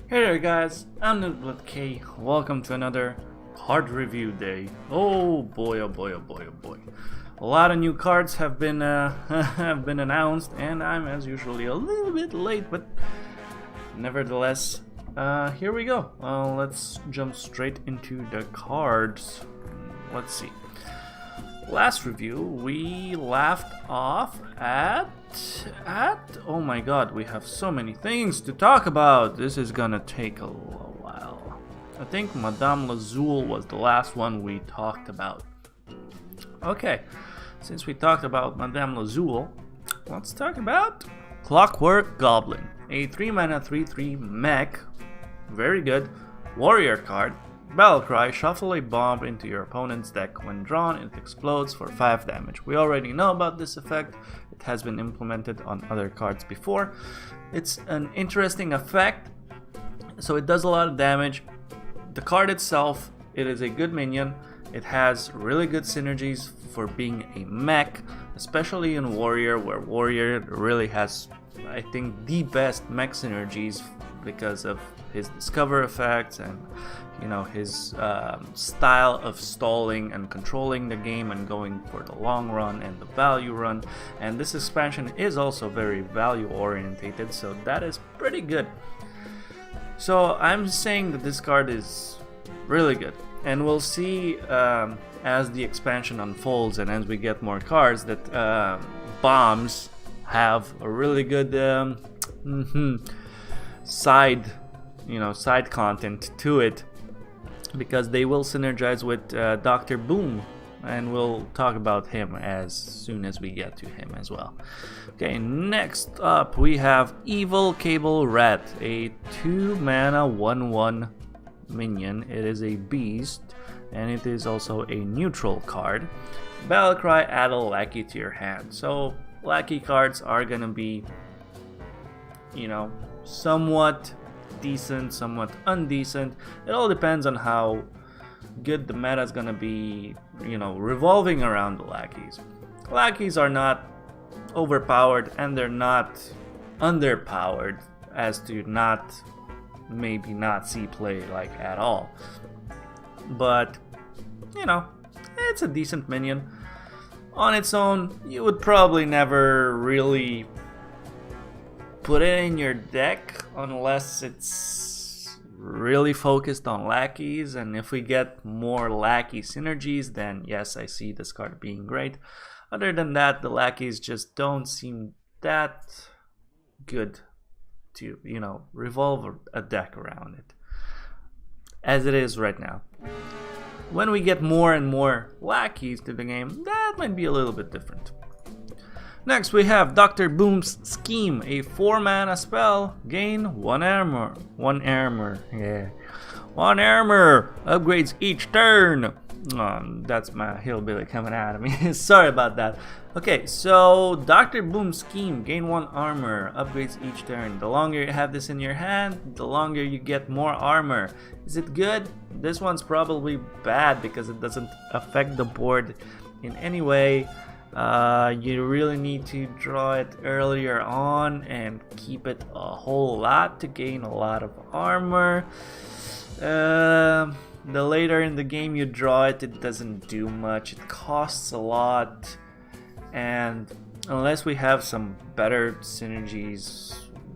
Hey there guys, I'm NibletK. Welcome to another card review day. Oh boy, oh boy, oh boy, oh boy. A lot of new cards have been have been announced, and I'm as usually a little bit late, but nevertheless, here we go. Let's jump straight into the cards. Let's see. Last review, we left off at oh my god, we have so many things to talk about. This is gonna take a little while. I think Madame Lazul was the last one we talked about. Okay, since we talked about Madame Lazul, let's talk about Clockwork Goblin, a 3-mana 3/3 mech. Very good warrior card. Battle cry, shuffle a bomb into your opponent's deck. When drawn, it explodes for 5 damage. We already know about this effect. It has been implemented on other cards before. It's an interesting effect, so it does a lot of damage. The card itself, it is a good minion. It has really good synergies for being a mech, especially in warrior, where warrior really has, I think, the best mech synergies because of his discover effects and his style of stalling and controlling the game and going for the long run and the value run. And this expansion is also very value orientated, so that is pretty good. So I'm saying that this card is really good, and we'll see as the expansion unfolds and as we get more cards that bombs have a really good side content to it, because they will synergize with Dr. Boom, and we'll talk about him as soon as we get to him as well. Okay, next up we have Evil Cable Rat, a 2-mana 1/1 minion. It is a beast, and it is also a neutral card. Battle cry, add a lackey to your hand. So lackey cards are gonna be, somewhat decent, somewhat undecent. It all depends on how good the meta is gonna be, revolving around the lackeys. Lackeys are not overpowered, and they're not underpowered as to maybe not see play like at all. But it's a decent minion. On its own, you would probably never really put it in your deck unless it's really focused on lackeys, and if we get more lackey synergies, then yes, I see this card being great. Other than that, the lackeys just don't seem that good to revolve a deck around it as it is right now. When we get more and more lackeys to the game, that might be a little bit different. Next we have Dr. Boom's Scheme, a 4-mana spell, gain 1 armor. 1 armor, yeah. 1 armor, upgrades each turn. That's my hillbilly coming out of me. Sorry about that. Okay, so Dr. Boom's Scheme, gain 1 armor, upgrades each turn. The longer you have this in your hand, the longer you get more armor. Is it good? This one's probably bad because it doesn't affect the board in any way. You really need to draw it earlier on and keep it a whole lot to gain a lot of armor. The later in the game you draw it, it doesn't do much. It costs a lot, and unless we have some better synergies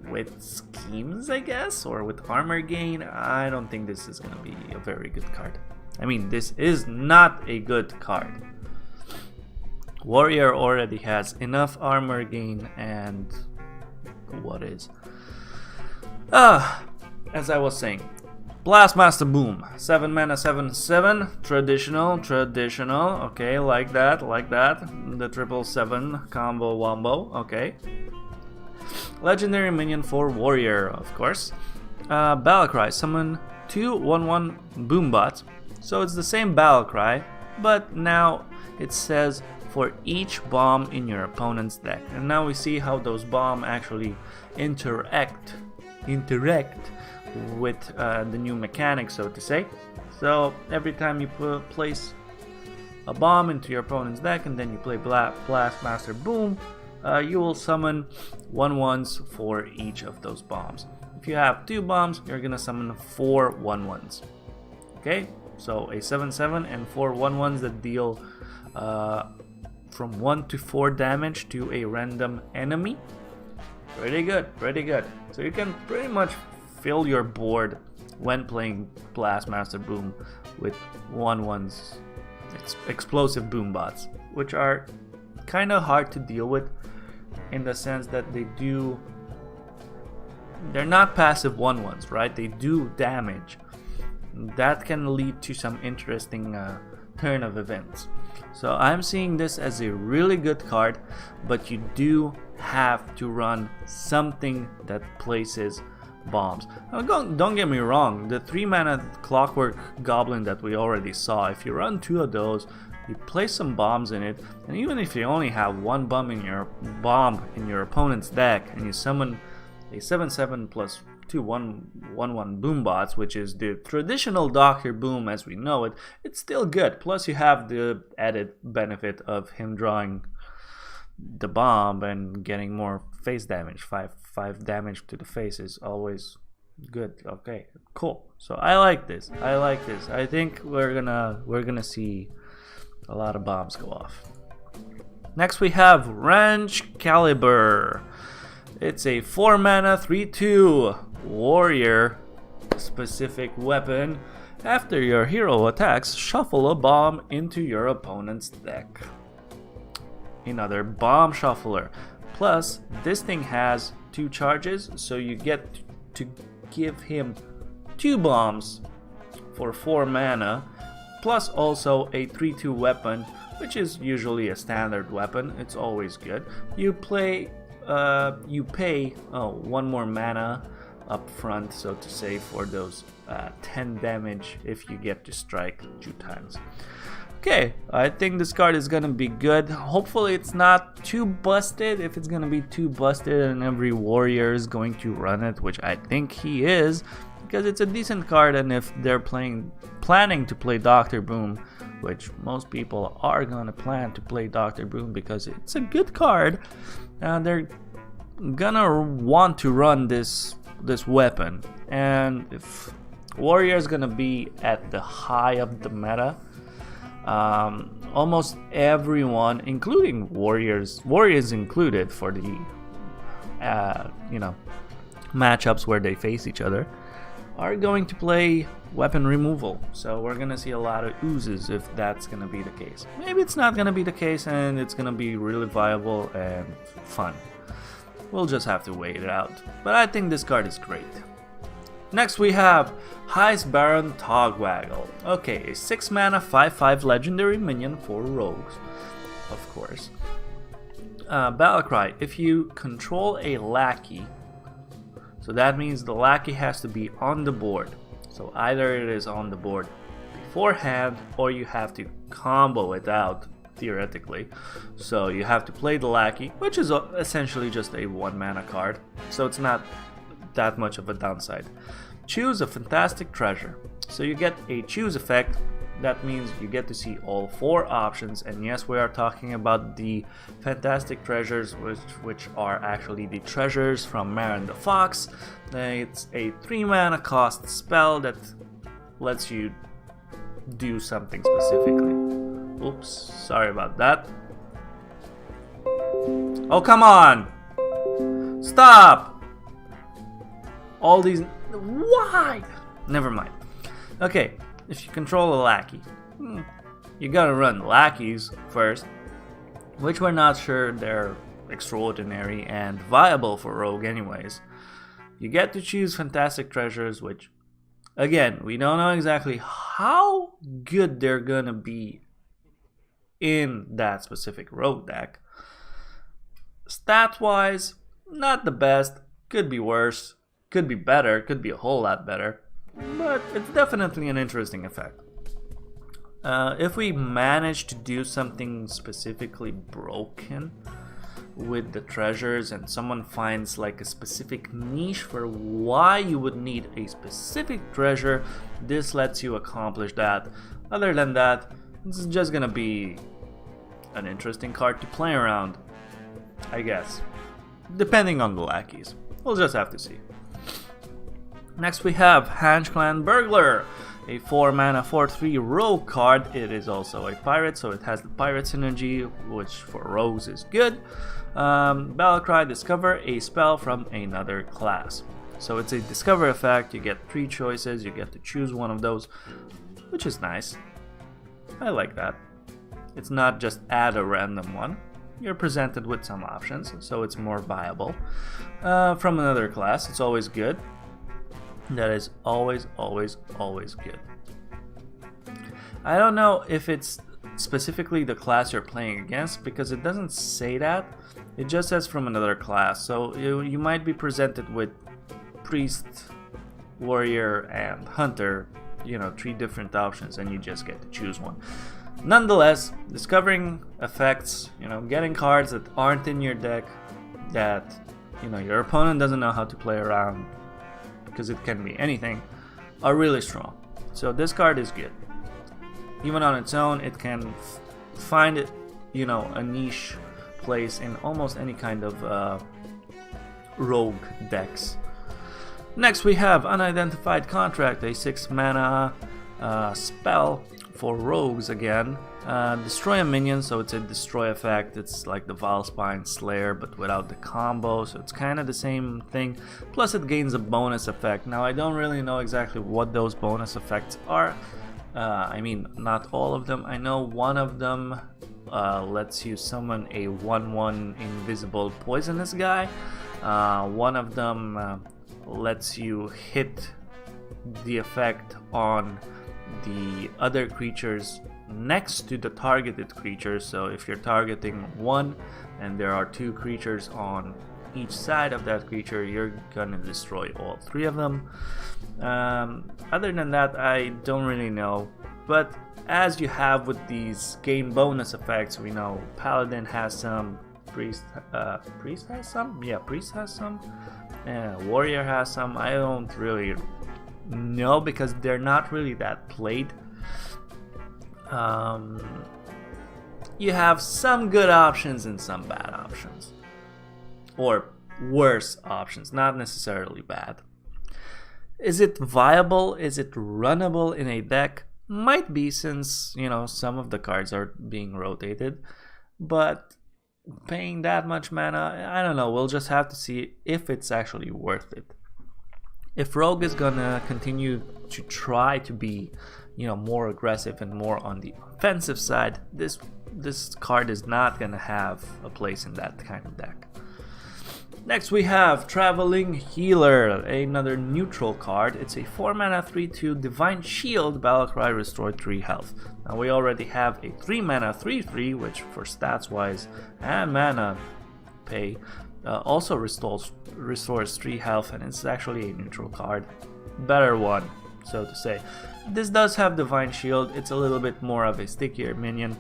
with schemes, I guess, or with armor gain, I don't think this is gonna be a very good card. I mean, this is not a good card. Warrior already has enough armor gain, and what is? As I was saying, Blastmaster Boom, 7-mana 7/7, traditional, okay, like that, the 7/7 combo wombo, okay. Legendary minion for warrior, of course. Battle cry, summon 2 1/1 Boombots, so it's the same battle cry, but now it says for each bomb in your opponent's deck. And now we see how those bombs actually interact with the new mechanic, so to say. So every time you place a bomb into your opponent's deck and then you play Blastmaster Boom, you will summon 1/1s for each of those bombs. If you have 2 bombs, you're gonna summon 4 1/1s. Okay, so a 7/7 and 4 1/1s that deal from 1 to 4 damage to a random enemy. Pretty good, pretty good. So you can pretty much fill your board when playing Blastmaster Boom with 1/1s. It's explosive boom bots, which are kind of hard to deal with in the sense that they're not passive 1/1s, right? They do damage. That can lead to some interesting turn of events. So I'm seeing this as a really good card, but you do have to run something that places bombs. Now, don't get me wrong, the 3-mana Clockwork Goblin that we already saw, if you run 2 of those, you place some bombs in it, and even if you only have 1 bomb in your opponent's deck, and you summon a 7/7 plus 2 1/1 boom bots, which is the traditional Dr. Boom as we know it, it's still good. Plus you have the added benefit of him drawing the bomb and getting more face damage. 5 damage to the face is always good. Okay, cool. So I like this. I think we're gonna see a lot of bombs go off. Next we have Wrench Caliber. It's a 4-mana 3/2 warrior specific weapon. After your hero attacks, shuffle a bomb into your opponent's deck. Another bomb shuffler. Plus, this thing has 2 charges, so you get to give him 2 bombs for 4 mana, plus also a 3/2 weapon, which is usually a standard weapon. It's always good. You pay 1 more mana up front, so to say, for those 10 damage if you get to strike 2 times. Okay, I think this card is gonna be good. Hopefully it's not too busted. If it's gonna be too busted and every warrior is going to run it, which I think he is, because it's a decent card, and if they're planning to play Dr. Boom, which most people are gonna plan to play Dr. Boom because it's a good card, they're gonna want to run this weapon. And if warrior is gonna be at the high of the meta, almost everyone, including warriors included for the matchups where they face each other, are going to play weapon removal. So we're gonna see a lot of oozes if that's gonna be the case. Maybe it's not gonna be the case and it's gonna be really viable and fun. We'll just have to wait it out. But I think this card is great. Next we have Heist Baron Togwaggle. Okay, a 6-mana 5/5 legendary minion for rogues, of course. Battlecry, if you control a lackey, so that means the lackey has to be on the board. So either it is on the board beforehand or you have to combo it out, theoretically. So you have to play the lackey, which is essentially just a 1-mana card, so it's not that much of a downside. Choose a fantastic treasure. So you get a choose effect. That means you get to see all 4 options, and yes, we are talking about the fantastic treasures, which are actually the treasures from Marin the Fox. It's a 3-mana cost spell that lets you do something specifically. Oops, sorry about that. Oh, come on! Stop! All these... Why? Never mind. Okay, if you control a lackey, you gotta run lackeys first, which we're not sure they're extraordinary and viable for rogue anyways. You get to choose fantastic treasures, which, again, we don't know exactly how good they're gonna be in that specific rogue deck. Stat-wise, not the best, could be worse, could be better, could be a whole lot better, but it's definitely an interesting effect. If we manage to do something specifically broken with the treasures and someone finds like a specific niche for why you would need a specific treasure, this lets you accomplish that. Other than that, this is just gonna be an interesting card to play around, I guess, depending on the lackeys. We'll just have to see. Next we have Handplanned Burglar, a 4 mana 4/3 rogue card. It is also a pirate, so it has the pirate synergy, which for rogues is good. Battlecry, discover a spell from another class. So it's a discover effect, you get 3 choices, you get to choose one of those, which is nice. I like that. It's not just add a random one. You're presented with some options, so it's more viable. From another class, it's always good. That is always good. I don't know if it's specifically the class you're playing against, because it doesn't say that. It just says from another class, so you might be presented with priest, warrior, and hunter, you know, 3 different options, and you just get to choose one. Nonetheless, discovering effects, you know, getting cards that aren't in your deck that, you know, your opponent doesn't know how to play around, because it can be anything, are really strong. So this card is good. Even on its own, it can find it, you know, a niche place in almost any kind of rogue decks. Next we have Unidentified Contract, a 6 mana spell for rogues again. Destroy a minion, so it's a destroy effect. It's like the Valspine Slayer but without the combo, so it's kind of the same thing. Plus it gains a bonus effect. Now I don't really know exactly what those bonus effects are. I mean, not all of them. I know one of them lets you summon a 1/1 invisible poisonous guy. One of them lets you hit the effect on the other creatures next to the targeted creature. So if you're targeting one and there are 2 creatures on each side of that creature, you're gonna destroy all 3 of them. Other than that, I don't really know, but as you have with these gain bonus effects, we know Paladin has some, Priest has some? Yeah, Priest has some, Warrior has some. I don't really know because they're not really that played. You have some good options and some bad options, or worse options, not necessarily bad. Is it viable? Is it runnable in a deck? Might be, since, you know, some of the cards are being rotated, but paying that much mana, I don't know. We'll just have to see if it's actually worth it. If Rogue is gonna continue to try to be, you know, more aggressive and more on the offensive side, this card is not gonna have a place in that kind of deck. Next we have Traveling Healer, another neutral card. It's a 4 mana 3/2 Divine Shield. Battlecry, restore 3 health. Now we already have a 3 mana 3/3, which for stats wise and mana pay also restores 3 health, and it's actually a neutral card. Better one, so to say. This does have Divine Shield. It's a little bit more of a stickier minion.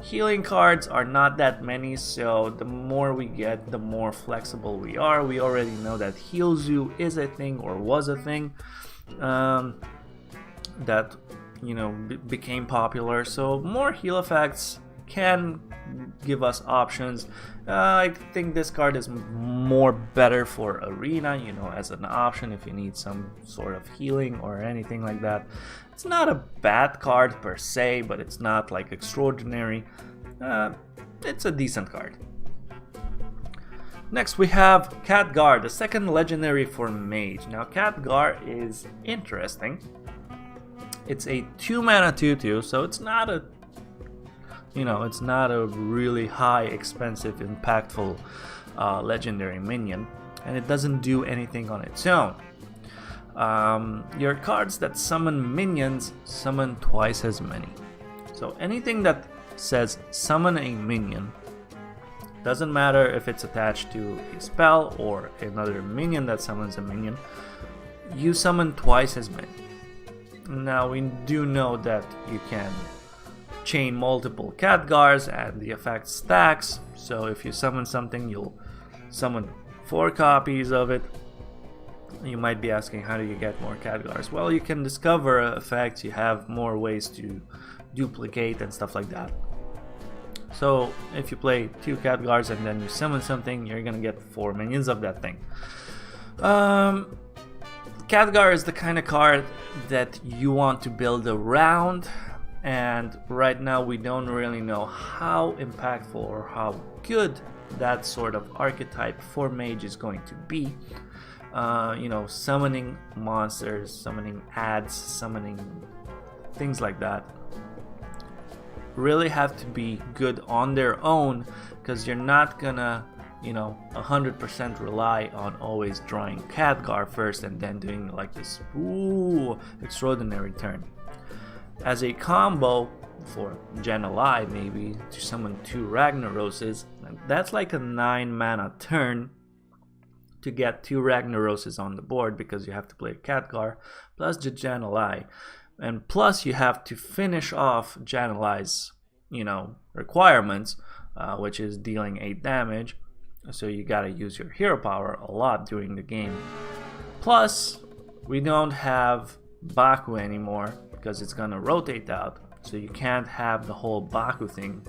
Healing cards are not that many, so the more we get, the more flexible we are. We already know that Heal Zoo is a thing, or was a thing, that, you know, became popular. So more heal effects can give us options. I think this card is more better for arena, you know, as an option if you need some sort of healing or anything like that. It's not a bad card per se, but it's not like extraordinary. It's a decent card. Next we have Khadgar, the second legendary for Mage. Now Khadgar is interesting. It's a 2 mana 2/2, so it's not a, you know, it's not a really high, expensive, impactful legendary minion, and it doesn't do anything on its own. Your cards that summon minions summon twice as many. So anything that says summon a minion, doesn't matter if it's attached to a spell or another minion that summons a minion, you summon twice as many. Now we do know that you can chain multiple Khadgars and the effect stacks, so if you summon something, you'll summon 4 copies of it. You might be asking, how do you get more Khadgars? Well, you can discover effects, you have more ways to duplicate and stuff like that. So if you play 2 Khadgars and then you summon something, you're gonna get 4 minions of that thing. Khadgar is the kind of card that you want to build around, and right now we don't really know how impactful or how good that sort of archetype for mage is going to be. You know, summoning monsters, summoning ads, summoning things like that really have to be good on their own, because you're not gonna, you know, 100% rely on always drawing Khadgar first and then doing like this extraordinary turn. As a combo for Geneli, maybe to summon 2 Ragnaroses, that's like a 9 mana turn to get 2 Ragnaroses on the board, because you have to play Khadgar plus the Geneli, and plus you have to finish off Geneli's, you know, requirements, which is dealing 8 damage. So you gotta use your hero power a lot during the game. Plus, we don't have Baku anymore because it's gonna rotate out, so you can't have the whole Baku thing.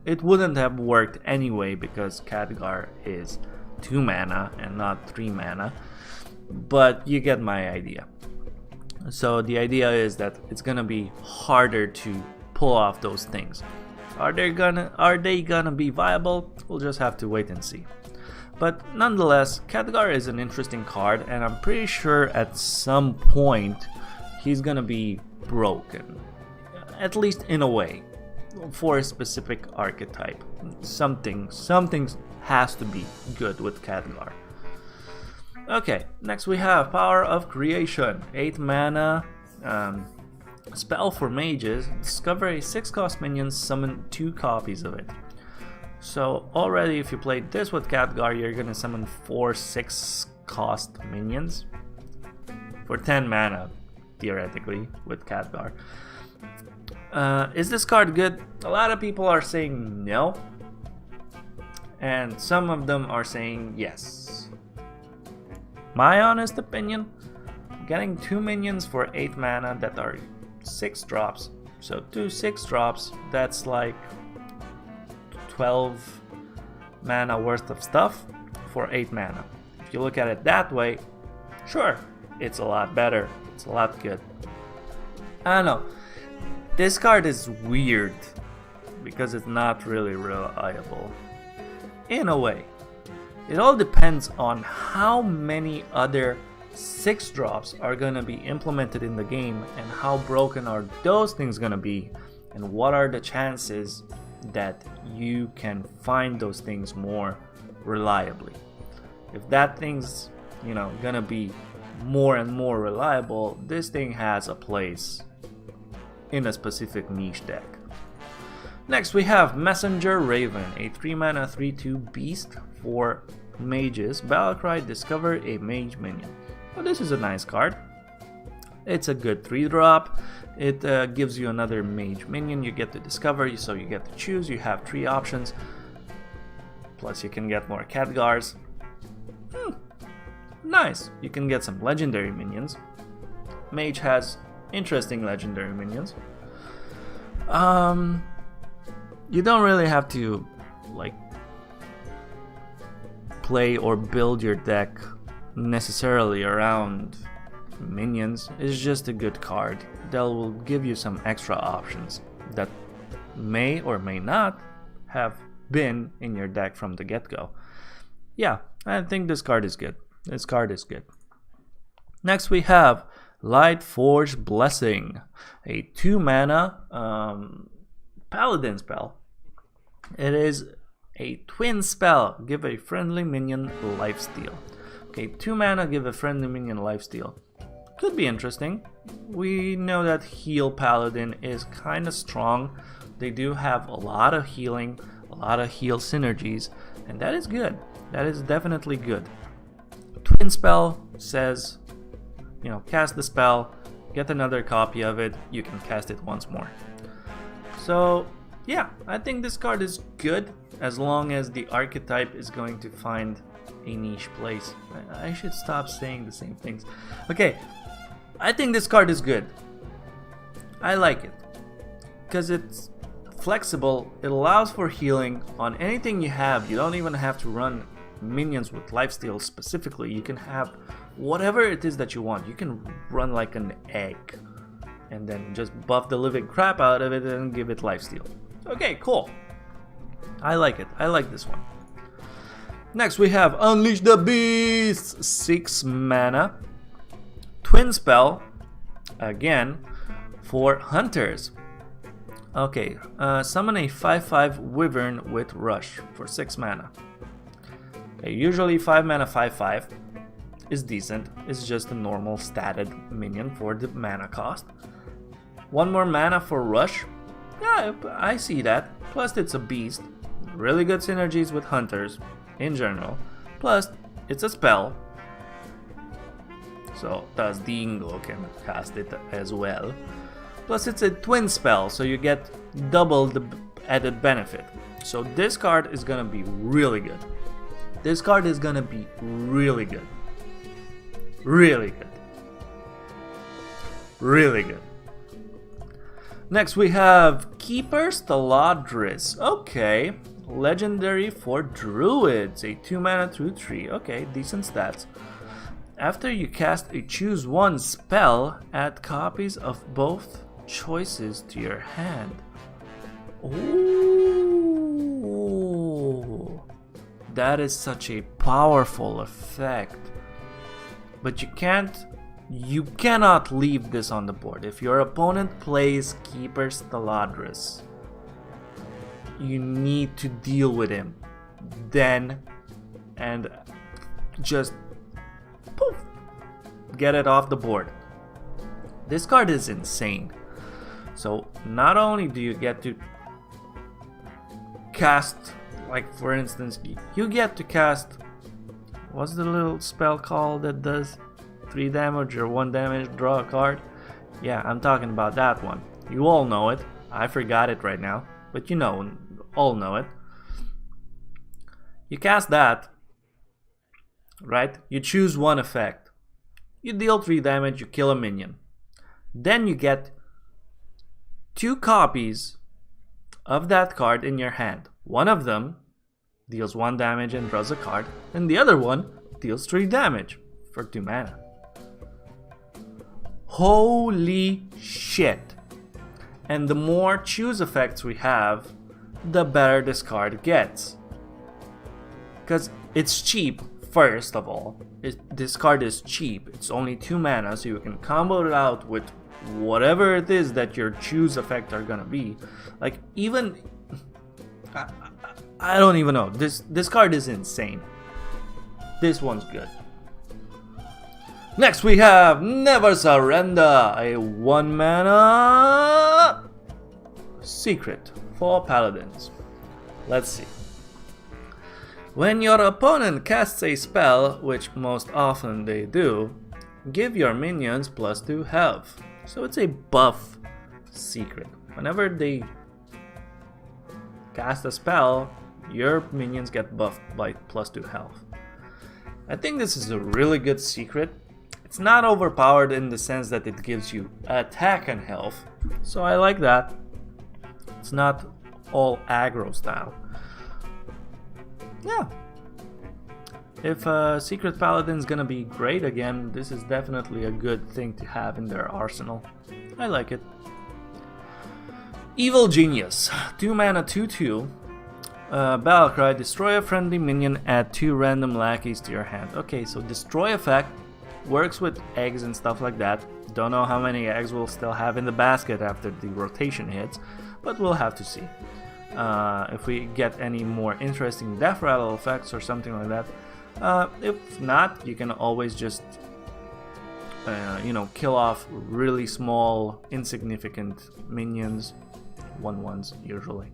It wouldn't have worked anyway because Khadgar is 2 mana and not 3 mana, but you get my idea. So the idea is that it's gonna be harder to pull off those things. Are they gonna be viable? We'll just have to wait and see. But nonetheless, Khadgar is an interesting card, and I'm pretty sure at some point he's gonna be broken, at least in a way, for a specific archetype. Something has to be good with Khadgar. Okay, next we have Power of Creation, 8 mana. Spell for mages. Discover a 6-cost minion, summon 2 copies of it. So already if you played this with Khadgar, you're gonna summon 4 6-cost minions for 10 mana, theoretically, with Khadgar. Is this card good? A lot of people are saying no, and some of them are saying yes. My honest opinion, getting 2 minions for 8 mana that are 6 drops, so 2 6 drops, that's like 12 mana worth of stuff for 8 mana. If you look at it that way, sure, it's a lot better, it's a lot good. I don't know, this card is weird because it's not really reliable in a way. It all depends on how many other 6 drops are gonna be implemented in the game, and how broken are those things gonna be, and what are the chances that you can find those things more reliably. If that thing's, you know, gonna be more and more reliable, this thing has a place in a specific niche deck. Next we have Messenger Raven, a 3 mana 3/2 beast for mages. Battlecry, discover a mage minion. Well, this is a nice card. It's a good 3-drop. It gives you another mage minion you get to discover, so you get to choose. You have 3 options. Plus you can get more Khadgars. Nice. You can get some legendary minions. Mage has interesting legendary minions. You don't really have to like play or build your deck necessarily around minions. It's just a good card that will give you some extra options that may or may not have been in your deck from the get-go. Yeah, I think this card is good. This card is good. Next we have Lightforge Blessing, a 2 mana Paladin spell. It is a twin spell. Give a friendly minion lifesteal. Okay, 2 mana, give a friendly minion lifesteal. Could be interesting. We know that Heal Paladin is kind of strong. They do have a lot of healing, a lot of heal synergies, and that is good. That is definitely good. Twin spell says, you know, cast the spell, get another copy of it, you can cast it once more. So yeah, I think this card is good as long as the archetype is going to find a niche place. I should stop saying the same things. Okay, I think this card is good. I like it because it's flexible. It allows for healing on anything you have. You don't even have to run minions with lifesteal specifically. You can have whatever it is that you want. You can run like an egg and then just buff the living crap out of it and give it lifesteal. Okay, cool. I like it. I like this one. Next we have Unleash the Beast, 6 mana, twin spell, again for hunters. Okay, summon a 5/5 wyvern with rush for 6 mana. Okay, usually 5 mana 5/5 is decent. It's just a normal statted minion for the mana cost. 1 more mana for rush. Yeah, I see that. Plus it's a beast. Really good synergies with hunters in general. Plus it's a spell. So thus Dingo can cast it as well. Plus it's a twin spell, so you get double the added benefit. So this card is gonna be really good. This card is gonna be really good. Really good. Really good. Next we have Keepers the Laundress. Okay. Legendary for druids. A 2 mana 2/3. Okay, decent stats. After you cast a choose one spell, add copies of both choices to your hand. Ooh. That is such a powerful effect. But you cannot leave this on the board. If your opponent plays Keepers the Laundress, you need to deal with him then and just poof, get it off the board. This card is insane. So not only do you get to cast, like for instance, you get to cast, what's the little spell called that does 3 damage or 1 damage, draw a card? Yeah, I'm talking about that one. You all know it. I forgot it right now, but you know, all know it. You cast that, right? You choose one effect. You deal 3 damage, you kill a minion. Then you get 2 copies of that card in your hand. One of them deals 1 damage and draws a card, and the other one deals 3 damage for 2 mana. Holy shit. And the more choose effects we have, the better this card gets. Because it's cheap, first of all. This card is cheap. It's only 2 mana, so you can combo it out with whatever it is that your choose effects are gonna be. Like, even... I don't even know. This card is insane. This one's good. Next we have Never Surrender, a 1 mana secret for paladins. Let's see. When your opponent casts a spell, which most often they do, give your minions +2 health. So it's a buff secret. Whenever they cast a spell, your minions get buffed by +2 health. I think this is a really good secret. It's not overpowered in the sense that it gives you attack and health, so I like that. It's not all aggro style. Yeah. If Secret Paladin's gonna be great again, this is definitely a good thing to have in their arsenal. I like it. Evil Genius, 2 mana 2/2. Battlecry, destroy a friendly minion, add 2 random lackeys to your hand. Okay, so destroy effect works with eggs and stuff like that. Don't know how many eggs we'll still have in the basket after the rotation hits, but we'll have to see. If we get any more interesting death rattle effects or something like that. If not, you can always just kill off really small, insignificant minions, 1/1s usually,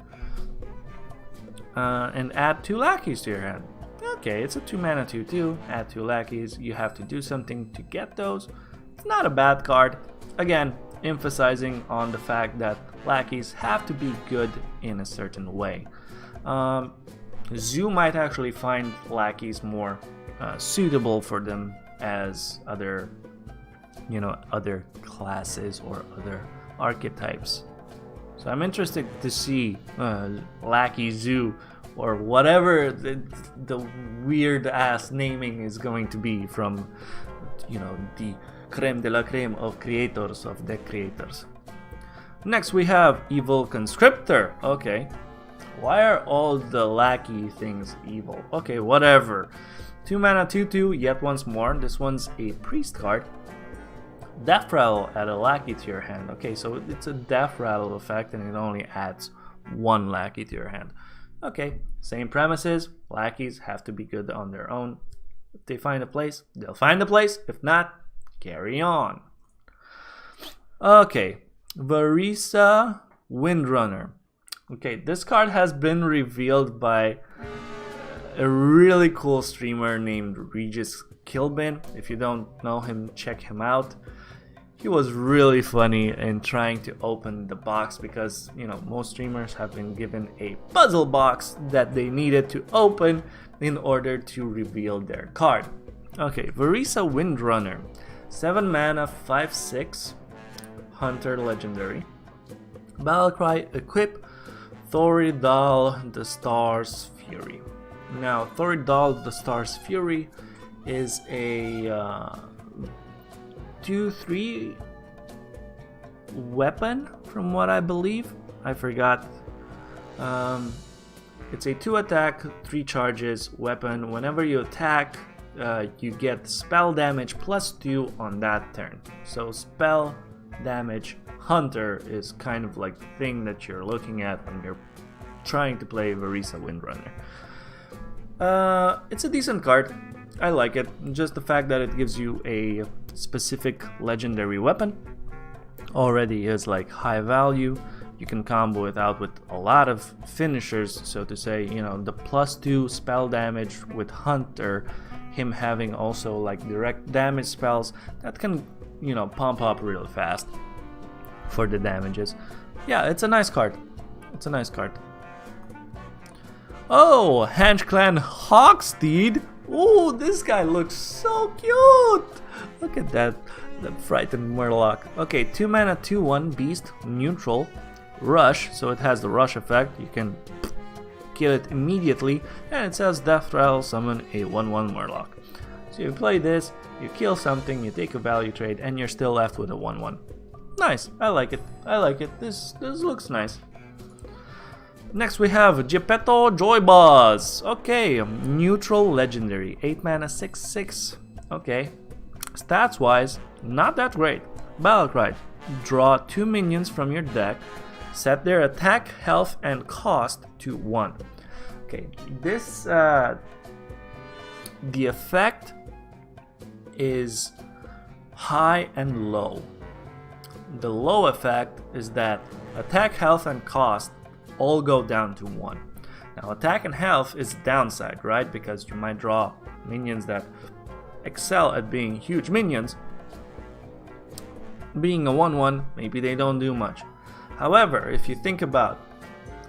and add 2 lackeys to your hand. Okay, it's a 2 mana 2/2, add 2 lackeys, you have to do something to get those. It's not a bad card. Again, emphasizing on the fact that lackeys have to be good in a certain way. Zoo might actually find lackeys more suitable for them as other classes or other archetypes. So I'm interested to see Lackey Zoo or whatever the weird ass naming is going to be from you know, the creme de la creme of creators, of deck creators. Next we have Evil Conscriptor. Okay, why are all the lackey things evil? Okay, whatever. 2 mana 2/2, yet once more. This one's a priest card. Death Rattle, add a lackey to your hand. Okay, so it's a Death Rattle effect and it only adds 1 lackey to your hand. Okay, same premises. Lackeys have to be good on their own. If they find a place, they'll find a place. If not, carry on. Okay, Barista Windrunner. Okay, this card has been revealed by a really cool streamer named Regis Kilbin. If you don't know him, check him out. He was really funny in trying to open the box because, you know, most streamers have been given a puzzle box that they needed to open in order to reveal their card. Okay, Barista Windrunner. 7 mana, 5/6. Hunter legendary. Battlecry, equip Thoridal the Star's Fury. Now, Thoridal the Star's Fury is a 2/3 weapon, from what I believe. I forgot. It's a 2 attack, 3 charges weapon. Whenever you attack, you get spell damage +2 on that turn. So spell damage Hunter is kind of like the thing that you're looking at when you're trying to play Barista Windrunner. It's a decent card. I like it. Just the fact that it gives you a specific legendary weapon already is like high value. You can combo it out with a lot of finishers, so to say. You know, the +2 spell damage with Hunter, him having also like direct damage spells that can, you know, pump up real fast for the damages. Yeah, it's a nice card. It's a nice card. Oh, Handplanned Hogssteed. Oh, this guy looks so cute. Look at that frightened Murloc. Okay, 2 mana 2/1 beast, neutral, rush, so it has the rush effect. You can kill it immediately, and it says Death Rattle, summon a 1/1 Murloc. So you play this, you kill something, you take a value trade, and you're still left with a 1/1. Nice, I like it. I like it. This looks nice. Next we have Geppetto Joy Boss. Okay, neutral legendary, 8 mana 6/6. Okay, stats wise, not that great. Battlecry, draw 2 minions from your deck, set their attack, health, and cost to 1. Okay, this the effect is high and low. The low effect is that attack, health, and cost all go down to 1. Now attack and health is downside, right? Because you might draw minions that excel at being huge minions. Being a 1/1, maybe they don't do much. However, if you think about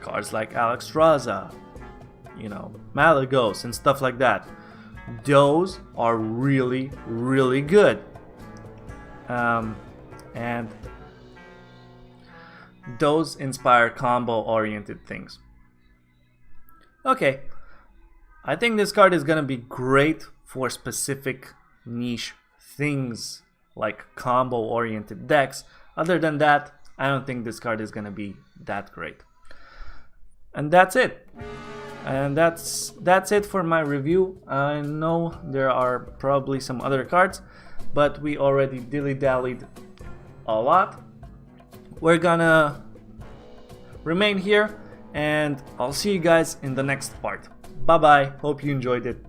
cards like Alexstrasza, you know, Malagos and stuff like that, those are really, really good. And those inspire combo-oriented things. Okay, I think this card is gonna be great for specific niche things like combo-oriented decks. Other than that, I don't think this card is gonna be that great. And that's it. And that's it for my review. I know there are probably some other cards, but we already dilly-dallied a lot. We're gonna remain here, and I'll see you guys in the next part. Bye bye, hope you enjoyed it.